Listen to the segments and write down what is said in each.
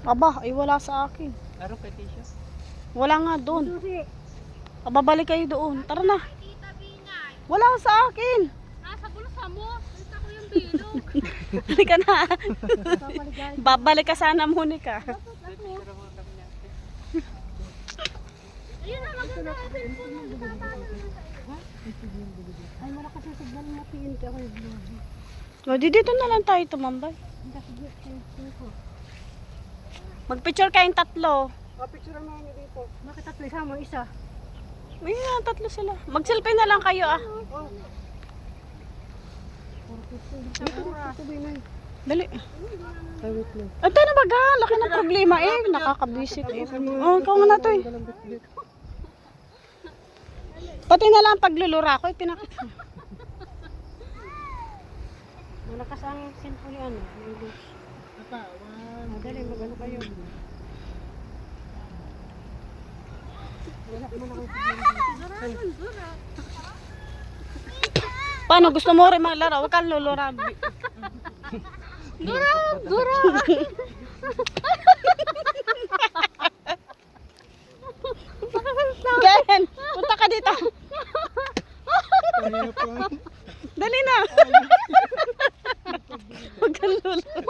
Aba, ay wala sa akin. Araw kay Tisha. Wala nga doon. Babalik kayo doon. Tara na. Wala sa akin. Nasa bulsa mo. Kita ko yung bilog. Halika na. Babalik ka sana, Monica. Ayun na, maganda yung cellphone mo. Ay, malakas yung signal mo. PNT ako yung vlog. O, dito na lang tayo tumambay. Magpicture kayong tatlo. Picture na namin dito. Bakit tatlo? Isama isa. May tatlo sila. Mag-selfie na lang kayo ah. Dali. Ito na baga. Laki na problema eh. Nakakabisit eh. Oh, ikaw nga na to eh. Pati na lang paglulura ko eh. Pinakita. Malakas ang cellphone ni ano. Dali, magano kayo. Wala man ako signal. Paano? Gusto mo rin maglaro? Huwag kang lulura. Dura! Ken, punta ka dito. Dali na. Huwag kang lulura.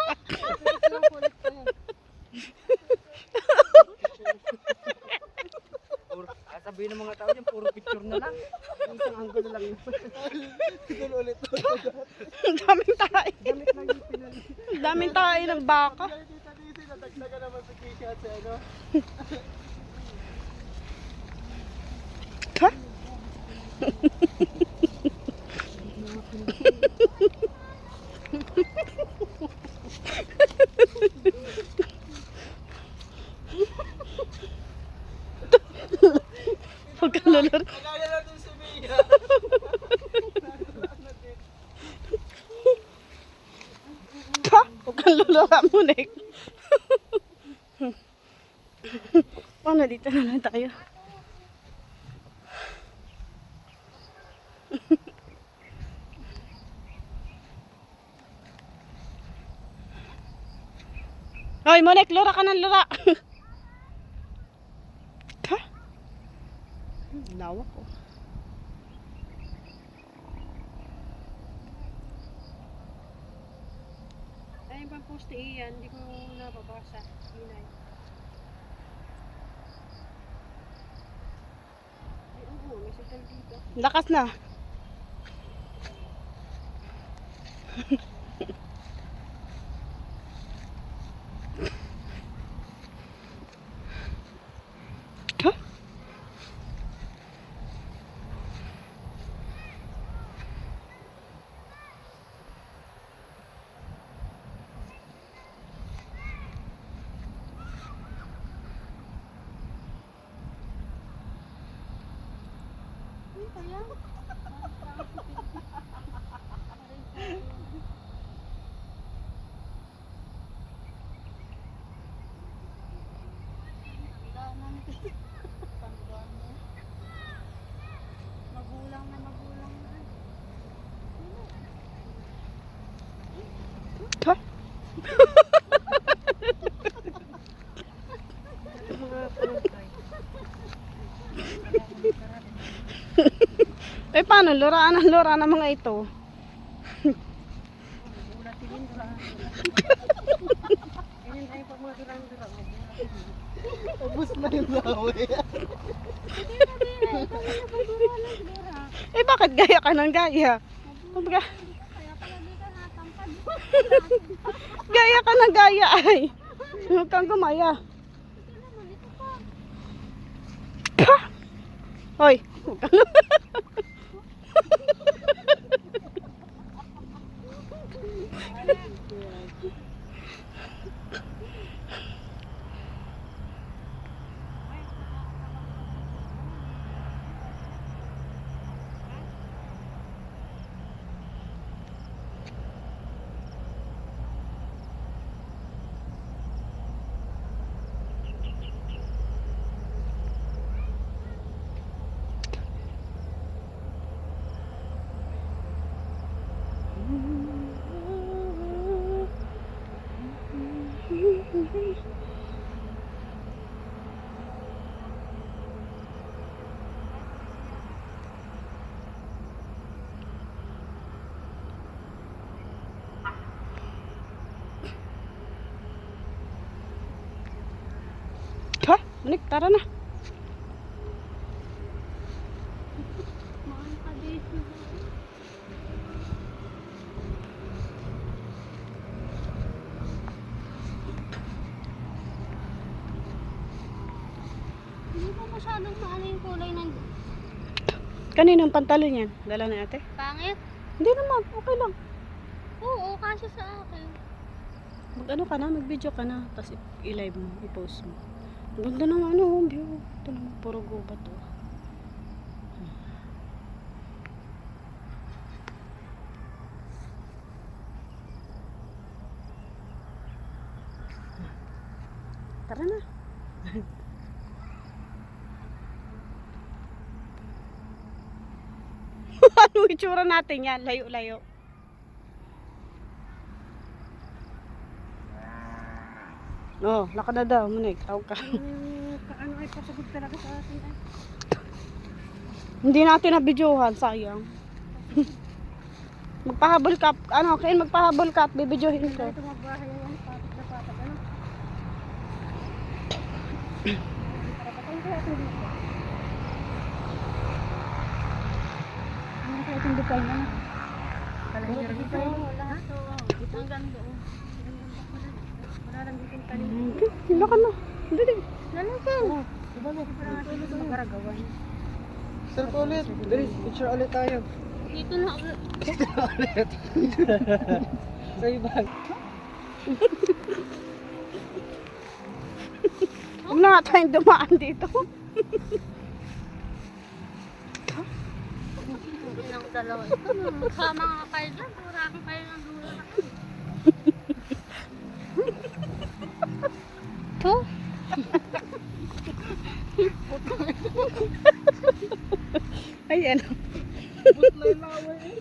Sabihin ng mga tao dyan, puro picture na lang. Isang angle lang yun. Siguro ulit. Daming tayo. Gamit lang yung pinali. Daming tayo ng baka. Nadagdagan naman sa Kisha at sa ano. Ha? Huwag kang lulura. Kaya natin si Mia. Ha? Huwag kang lulura, Monik. Paano dito na lang tayo? Hoy, Monik, lura ka ng lura. Ha? Lawak ko. Ay, yung pang poste iyan, hindi ko nababasa. Inay. Ay, oo, may signal dito. Lakas na. Ha? Magulang na magulang na. Ha? Eh paano? Luraan ang lura ng mga ito. Ganyan tayo pag mga durang-durang. Ubus na yung lawi. Eh bakit gaya ka ng gaya? Kumbaga, Kaya pala dito natampad. gaya ka ng gaya ay. Huwag kang gumaya. Pa! Hoy! Huwag kang Manik, tara na. Mahal ka dito. Hindi ko masyadong maano yung kulay ng Kaninong pantalon yan? Dala na ate? pangit. Hindi naman, okay lang. Oo, kasi sa akin. Mag-ano ka na, mag-video ka na. Tapos i-live mo, i-post mo. Ang ganda ng ano, view. Ito naman, puro gubat to. Tara na. Ano itsura natin yan? Layo-layo. Oh, lakad na daw. Munik, tawag ka. Ano ay pasagod talaga sa atin ay. Hindi natin na-videohan, sayang. Magpahabol ka. Ano, kain magpahabol ka at bibidyohin ko. Ito magbahay yan, patak na patak. Ano? Karapatan kaya ito dito. Ano kaya itong design ano? Kalahir dito. Lahat oo. Hanggang doon. Wala lang dito yung talim. Hila ka na. Hindi din. Lalasin. Diba mo? Ito magaragawan. Selfie ulit. Dali, picture ulit tayo. Dito na ulit. Sa ibang. Huwag na nga tayong dumaan dito. Ilang dalawa. Ito sama nga kayo dyan. Purahan kayo ng dulo na kayo. Ito? Ay, ano. But na yung laway eh.